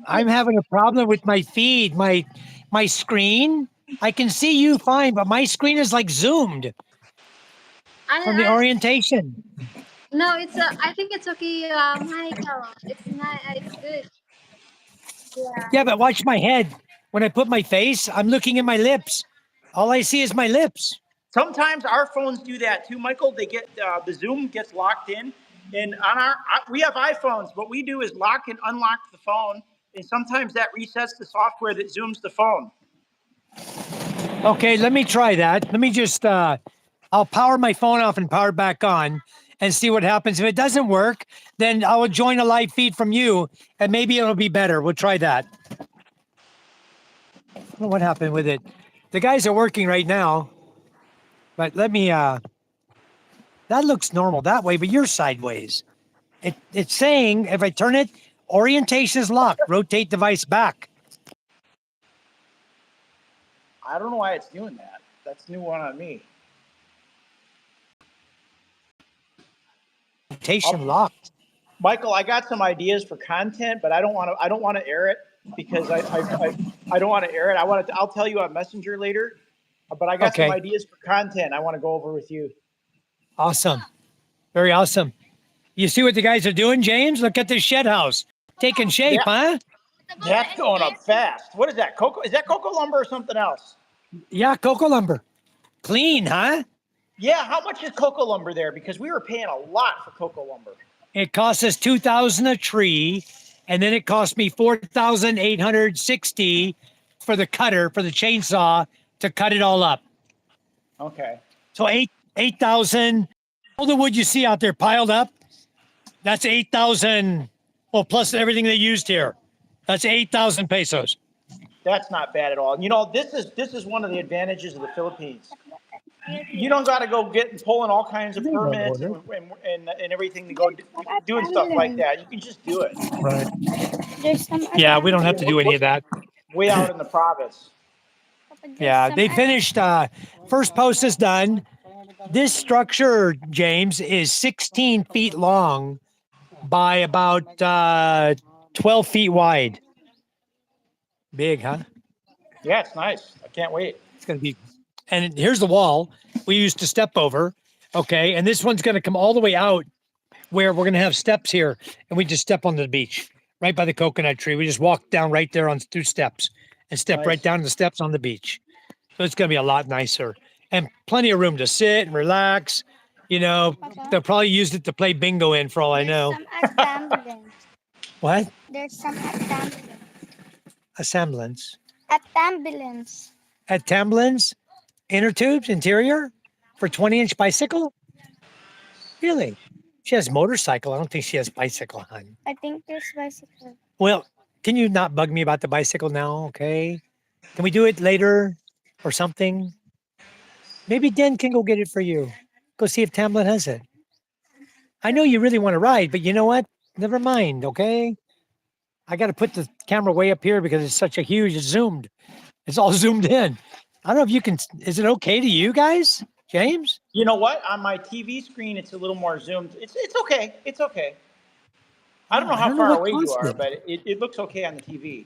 I'm having a problem with my feed, my screen. I can see you fine, but my screen is like zoomed from the I orientation. no, it's I think it's okay, Michael. It's not. It's good. Yeah, Yeah. but watch my head. When I put my face, I'm looking at my lips. All I see is my lips. Sometimes our phones do that too, Michael. They get the Zoom gets locked in, and on our we have iPhones. What we do is lock and unlock the phone, and sometimes that resets the software that zooms the phone. Okay, let me try that. Let me just I'll power my phone off and power it back on and see what happens. If it doesn't work, then I will join a live feed from you and maybe it'll be better. We'll try that. I don't know what happened with it. The guys are working right now, but let me that looks normal that way, but you're sideways. It's saying if I turn it, orientation is locked. Rotate device back. I don't know why it's doing that. That's a new one on me. Rotation locked. Michael, I got some ideas for content, but I don't want to. I don't want to air it because I don't want to air it. I want to. I'll tell you on Messenger later. But I got some Okay. ideas for content I want to go over with you. Awesome. Very awesome. You see what the guys are doing, James? Look at this shed house. Taking shape, huh? That's going up fast. What is that? Cocoa? Is that cocoa lumber or something else? Yeah, cocoa lumber. Clean, huh? Yeah. How much is cocoa lumber there? Because we were paying a lot for cocoa lumber. It costs us $2,000 a tree, and then it cost me $4,860 for the cutter for the chainsaw to cut it all up. Okay. So 8,000. All the wood you see out there piled up, that's 8,000. Well, plus everything they used here, that's 8,000 pesos. That's not bad at all. You know, this is one of the advantages of the Philippines. You don't got to go pulling all kinds of permits and everything to go doing stuff like that. You can just do it. Right. Yeah, we don't have to do any of that. Way out in the province. Yeah, they finished. First post is done. This structure, James, is 16 feet long by about 12 feet wide. Big, huh? Yeah, it's nice. I can't wait. It's going to be. And here's the wall we used to step over. Okay. And this one's going to come all the way out where we're going to have steps here. And we just step onto the beach right by the coconut tree. We just walk down right there on 2 steps and step right down the steps on the beach. So it's going to be a lot nicer and plenty of room to sit and relax. You know, they'll probably use it to play bingo in for all I know. What? There's some at Assemblance. ambulance. At Tamblins? Inner tubes, interior? For 20-inch bicycle? Really? She has motorcycle. I don't think she has bicycle, hon. I think there's bicycle. Well, can you not bug me about the bicycle now? Okay. Can we do it later or something? Maybe Den can go get it for you. Go see if Tamlin has it. I know you really want to ride, but you know what? Never mind, okay? I got to put the camera way up here because it's such a huge, it's zoomed. It's all zoomed in. I don't know if you can, is it okay to you guys, James? You know what? On my TV screen, it's a little more zoomed. It's okay. It's okay. I don't know how far away you are, but it looks okay on the TV.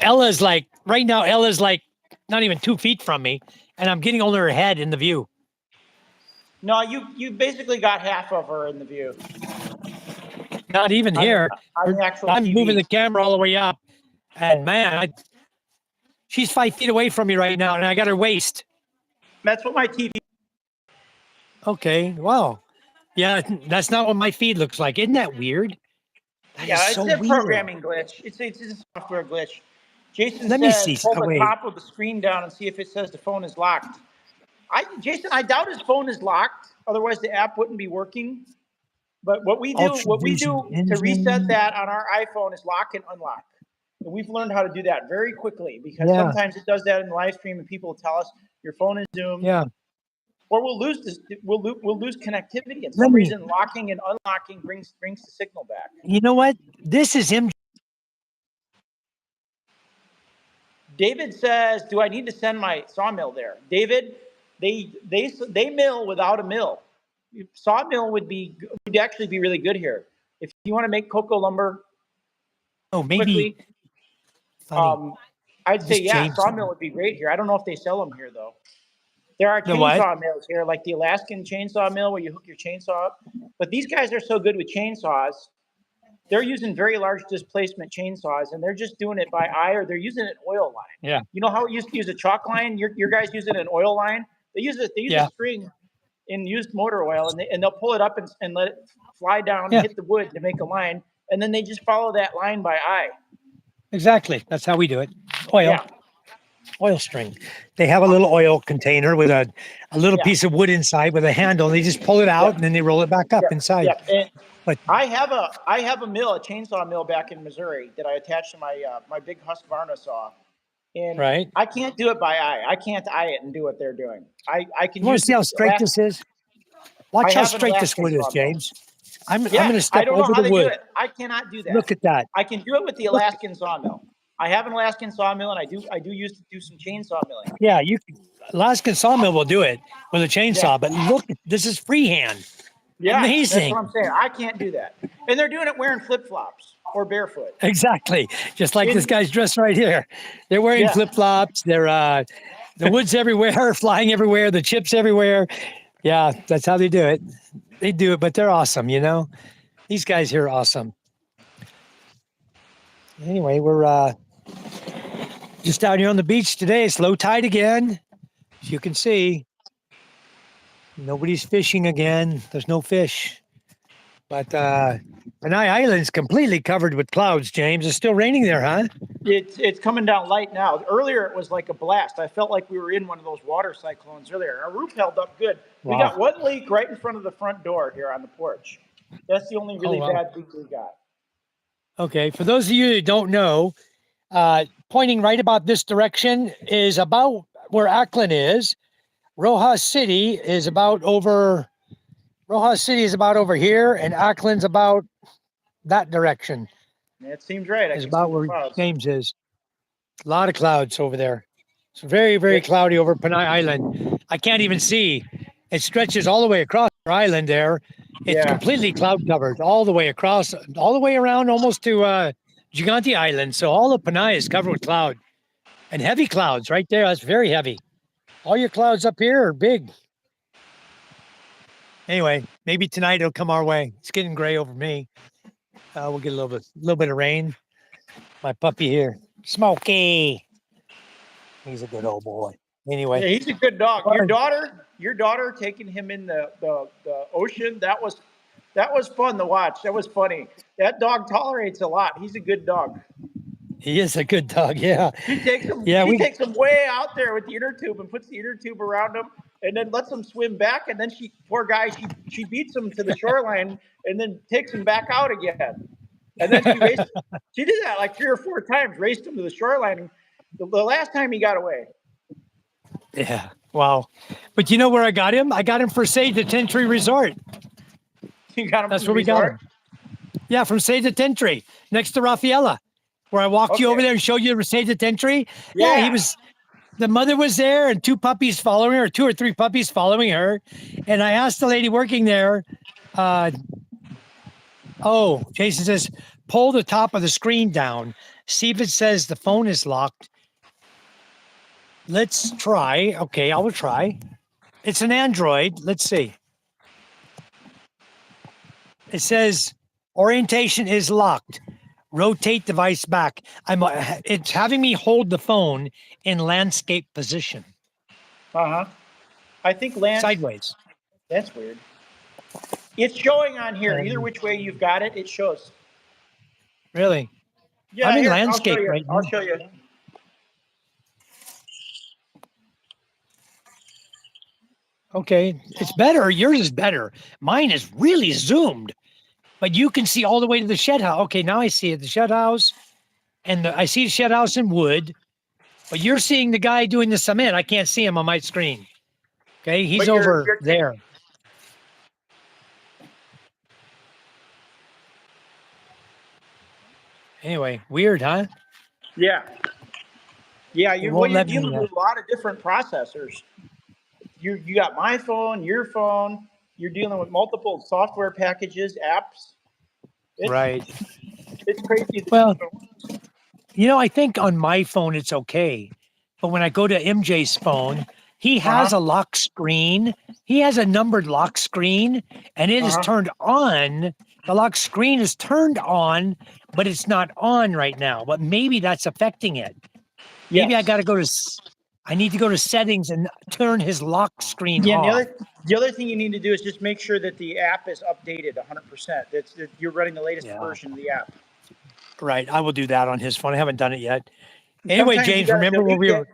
Ella's like, right now, Ella's like not even 2 feet from me, and I'm getting only her head in the view. No, you basically got half of her in the view. Not even here. On the actual I'm TV. moving the camera all the way up, and man, she's 5 feet away from me right now, and I got her waist. That's what my TV. Okay, wow. Yeah, that's not what my feed looks like. Isn't that weird? That Yeah, it's so a weird. programming glitch. It's a software glitch. Jason Let says, me see. pull the top of the screen down and see if it says the phone is locked. Jason, I doubt his phone is locked. Otherwise, the app wouldn't be working. But what we do to reset that on our iPhone is lock and unlock. And we've learned how to do that very quickly because sometimes it does that in the live stream and people will tell us your phone is zoomed. Yeah. Or we'll lose this. We'll lose connectivity. And some reason locking and unlocking brings the signal back. You know what? This is him. David says, "Do I need to send my sawmill there?" David, they mill without a mill. Sawmill would actually be really good here. If you want to make cocoa lumber, Oh, maybe. quickly. Funny. I'd say, Just yeah, changed. sawmill would be great here. I don't know if they sell them here, though. There are The what? chainsaw mills here, like the Alaskan chainsaw mill where you hook your chainsaw up. But these guys are so good with chainsaws. They're using very large displacement chainsaws, and they're just doing it by eye, or they're using an oil line. Yeah. You know how it used to use a chalk line? Your guys using an oil line. They use a Yeah. string in used motor oil, and they'll pull it up and let it fly down and Yeah. hit the wood to make a line, and then they just follow that line by eye. Exactly. That's how we do it. Oil. Yeah. Oil string. They have a little oil container with a little Yeah. piece of wood inside with a handle. They just pull it out Yep. and then they roll it back up Yep. inside. Yep. And But I have a mill, a chainsaw mill back in Missouri that I attached to my big Husqvarna saw, and right. I can't do it by eye. I can't eye it and do what they're doing. I can You want use to see how straight this is? I Watch how have an straight this Alaskan wood is, sawmill. James. I'm Yeah, going to I step don't know over how the they do wood. it. I cannot do that. Look at that. I can do it with the Look. Alaskan sawmill. I have an Alaskan sawmill, and I do used to do some chainsaw milling. Yeah, Alaskan sawmill will do it with a chainsaw, Yeah. but look, this is freehand. Yeah, that's Amazing. what I'm saying. I can't do that, and they're doing it wearing flip flops or barefoot. Exactly. Just like this guy's dressed right here. They're wearing Yeah. flip flops. They're the wood's everywhere, flying everywhere, the chips everywhere. Yeah, that's how they do it. They do it, but they're awesome, you know? These guys here are awesome. Anyway, we're just out here on the beach today. It's low tide again. As you can see, nobody's fishing again. There's no fish. But Panay Island's completely covered with clouds, James. It's still raining there, huh? It's coming down light now. Earlier it was like a blast. I felt like we were in one of those water cyclones earlier. Our roof held up good. We Wow. got one leak right in front of the front door here on the porch. That's the only really wow. bad leak we got. Okay, for those of you that don't know, pointing right about this direction is about where Ackland is. Rojas City is about over here, and Ackland's about that direction. It seems right. I Is can about see the where clouds. James is. A lot of clouds over there. It's very, very cloudy over Panay Island. I can't even see. It stretches all the way across our island there. It's Yeah. completely cloud covered all the way across, all the way around almost to Gigante Island. So all of Panay is covered with cloud and heavy clouds right there. That's very heavy. All your clouds up here are big. Anyway, maybe tonight it'll come our way. It's getting gray over me. We'll get a little bit of rain. My puppy here, Smokey. He's a good old boy. Anyway, Yeah, he's a good dog. Fun. Your daughter taking him in the ocean, that was fun to watch. That was funny. That dog tolerates a lot. He's a good dog. He is a good dog. Yeah. She takes him. Yeah, She takes him way out there with the inner tube and puts the inner tube around him, and then lets him swim back. And then poor guy, she beats him to the shoreline and then takes him back out again. And then she raced. She did that like 3 or 4 times. Raced him to the shoreline. The last time he got away. Yeah. Wow. But you know where I got him? I got him for Sage the Tentry Resort. You got him. That's from where the we got resort? him. Yeah, from Sage the Tentry, next to Raffaella, where I walked you over Okay. there and showed you the Sage the Tentry. Yeah, he was. The mother was there and 2 puppies following her, 2 or 3 puppies following her. And I asked the lady working there, Jason says, pull the top of the screen down. See if it says the phone is locked. Let's try. Okay, I will try. It's an Android. Let's see. It says orientation is locked. Rotate device back. It's having me hold the phone in landscape position. Uh-huh. I think Lance. Sideways. That's weird. It's showing on here. Either which way you've got it, it shows. Really? Yeah, I'm in here, landscape I'll show you. right now. I'll show you. Okay, it's better. Yours is better. Mine is really zoomed, but you can see all the way to the shed house. Okay, now I see it. The shed house, and I see the shed house in wood, but you're seeing the guy doing the cement. I can't see him on my screen. Okay, he's But over you're- there. Anyway, weird, huh? Yeah. Yeah, It you're won't let me, dealing with a lot of different processors. You got my phone, your phone. You're dealing with multiple software packages, apps. Right. It's crazy. Well, I think on my phone it's okay. But when I go to MJ's phone, he Uh-huh. has a lock screen. He has a numbered lock screen and it is Uh-huh. turned on. The lock screen is turned on, but it's not on right now. But maybe that's affecting it. Maybe Yes. I need to go to settings and turn his lock screen Yeah, and off. the other thing you need to do is just make sure that the app is updated 100%. That you're running the latest Yeah, version of the app. right. I will do that on his phone. I haven't done it yet. And Anyway, sometimes you James, got to delete it.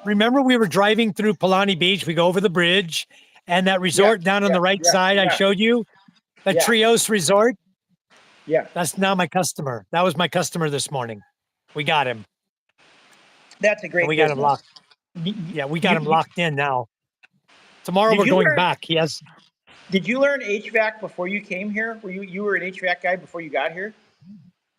remember we were driving through Palani Beach. We go over the bridge and that Yeah, resort down on yeah, the right yeah, side I yeah, showed you, the yeah, Trios Resort. yeah. That's now my customer. That was my customer this morning. We got him That's a and great we got him business. locked. Yeah, we got You, him you, locked in now. Tomorrow did we're you going learn? back. He has, Did you learn HVAC before you came here? You were an HVAC guy before you got here?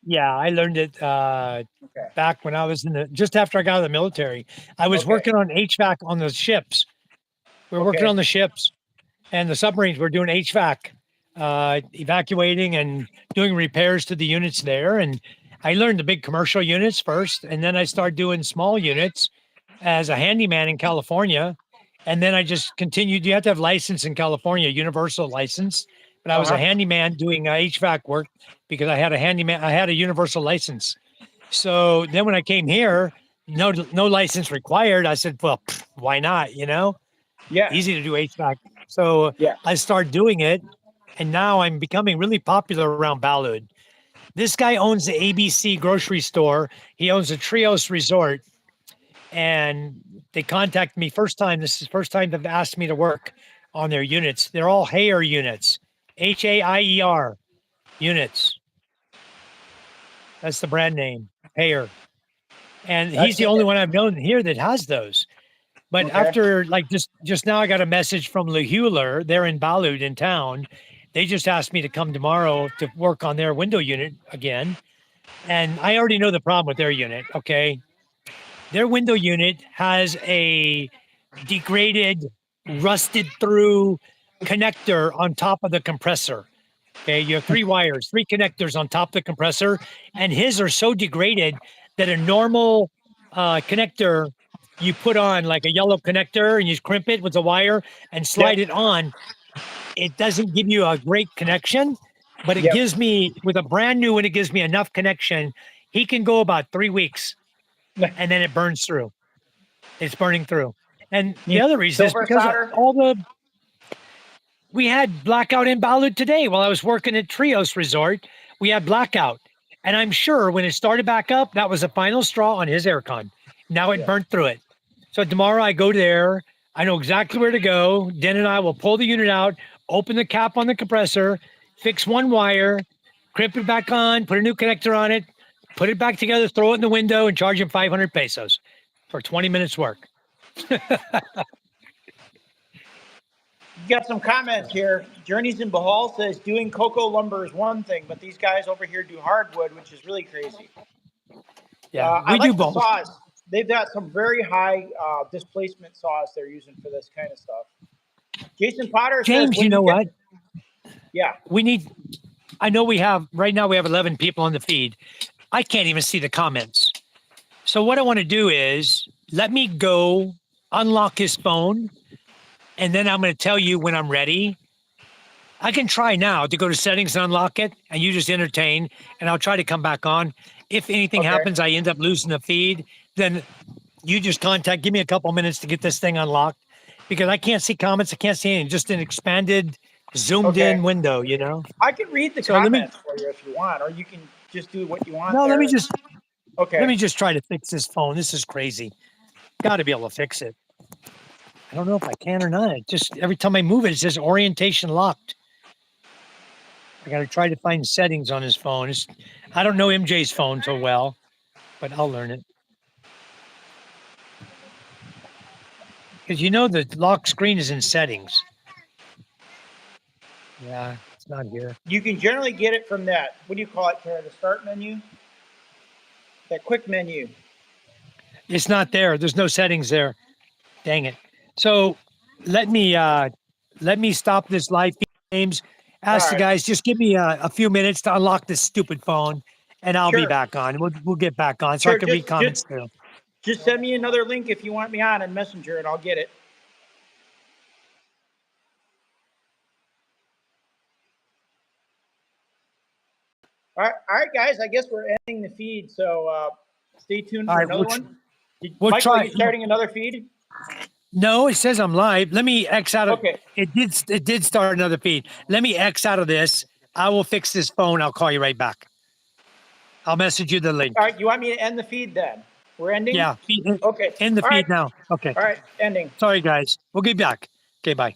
yeah, I learned it Okay. back when I was just after I got out of the military. I was Okay. working on HVAC on the ships. We were working Okay. on the ships and the submarines. We're doing HVAC, evacuating and doing repairs to the units there. And I learned the big commercial units first, and then I started doing small units as a handyman in California. And then I just continued. You have to have license in California, universal license. But I Uh was a huh. handyman doing HVAC work because I had a handyman. I had a universal license. So then when I came here, no license required. I said, well, why not? Yeah. Easy to do HVAC. So Yeah. I started doing it, and now I'm becoming really popular around Balud. This guy owns the ABC grocery store. He owns a Trios Resort, and they contacted me first time. This is the first time they've asked me to work on their units. They're all Haier units, Haier units. That's the brand name, Haier. And he's That's the it. only one I've known here that has those. But Okay. after like just now, I got a message from LeHuler. They're in Balud in town. They just asked me to come tomorrow to work on their window unit again. And I already know the problem with their unit. Okay. Their window unit has a degraded, rusted through connector on top of the compressor. Okay. You have three wires, three connectors on top of the compressor, and his are so degraded that a normal connector you put on like a yellow connector and you crimp it with a wire and slide Yep. it on, it doesn't give you a great connection, but it Yep. gives me with a brand new one, it gives me enough connection. He can go about 3 weeks and then it burns through. It's burning through. And the Need other reason is silver because solder. we had blackout in Balud today while I was working at Trios Resort. We had blackout. And I'm sure when it started back up, that was the final straw on his aircon. Now it Yeah. burnt through it. So tomorrow I go there. I know exactly where to go. Den and I will pull the unit out, open the cap on the compressor, fix one wire, crimp it back on, put a new connector on it, put it back together, throw it in the window, and charge him 500 pesos for 20 minutes work. You got some comments here. Journeys in Bahal says doing cocoa lumber is one thing, but these guys over here do hardwood, which is really crazy. Yeah, I we do like the both. saws. They've got some very high displacement saws they're using for this kind of stuff. Jason Potter says James, you when you know get, what? yeah, We need, I know right now we have 11 people on the feed. I can't even see the comments. So what I want to do is let me go unlock his phone and then I'm going to tell you when I'm ready. I can try now to go to settings and unlock it and you just entertain and I'll try to come back on. If anything okay, happens, I end up losing the feed, then you just give me a couple minutes to get this thing unlocked because I can't see comments. I can't see anything, just an expanded, zoomed okay. in window. I can read the So comments for you if you want, or you can just do what you want no, let there. me just, let Okay, me just try to fix this phone. This is crazy. Got to be able to fix it. I don't know if I can or not. It just every time I move it, it says orientation locked. I got to try to find settings on his phone. I don't know MJ's phone so well, but I'll learn it. Because the lock screen is in settings. Yeah, it's not here. you can generally get it from that. What do you call it, Tara? The start menu, that quick menu. It's not there. There's no settings there. Dang it. So let me stop this live feed, James. All Ask the right. guys, just give me a few minutes to unlock this stupid phone, and I'll be Sure. back on. We'll get back on so I Sure. can read comments too. Just send me another link if you want me on in Messenger, and I'll get it. All right, guys. I guess we're ending the feed, so stay tuned All for right, another we'll one. we'll Michael, are try. you starting another feed? No, it says I'm live. Let me X out of Okay. it. Did start another feed. Let me X out of this. I will fix this phone. I'll call you right back. I'll message you the link. All right. You want me to end the feed then? We're ending? Yeah. Okay. End the All right. feed now. Okay. All right. Ending. Sorry, guys. We'll get back. Okay, bye.